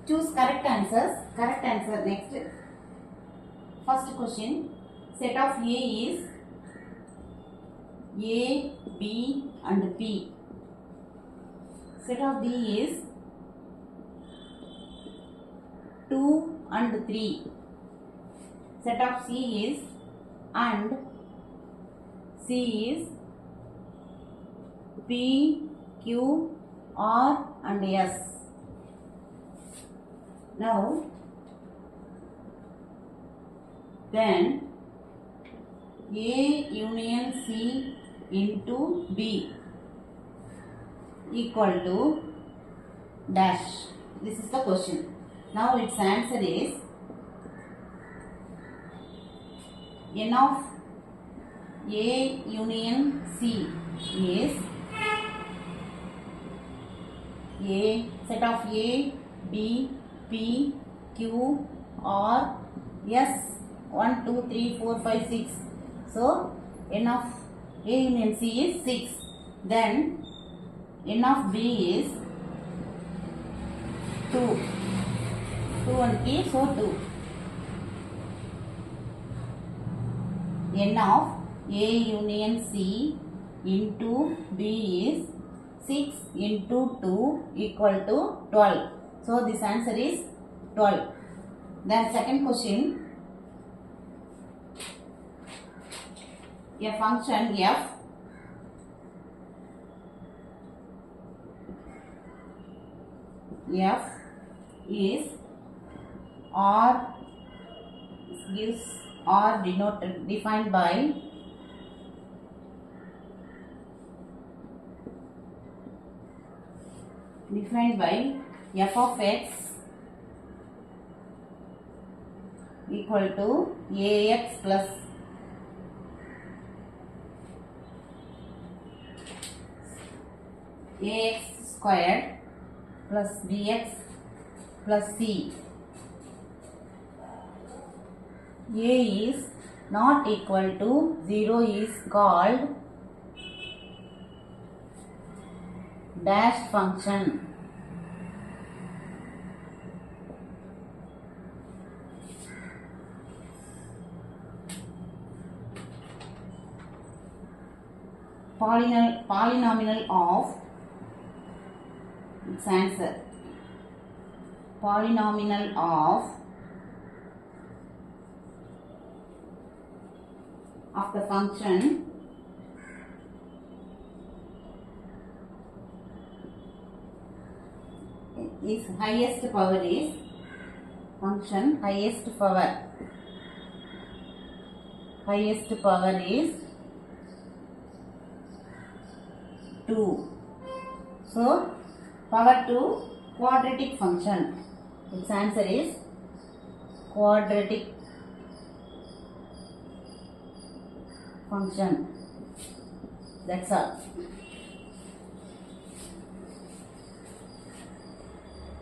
Choose correct answers. Correct answer next. First question. Set of A is A, B and P. Set of B is 2 and 3. Set of C is and C is P, Q, R and S. Now, then A union C into B equal to dash. This is the question. Now its answer is n of A union C is A, set of A, B, P, Q, R, S, 1, 2, 3, 4, 5, 6. So, n of A union C is 6. Then, n of B is 2. 2 and P, so 2. N of A union C into B is 6 into 2 equal to 12. So, this answer is 12. Then second question. A function f is R gives R denoted defined by f of x equal to ax plus ax squared plus bx plus c. A is not equal to 0 is called dash function. Polynomial of its answer. Polynomial of the function is highest power is function highest power is 2. So, power 2 quadratic function. Its answer is quadratic function. That's all.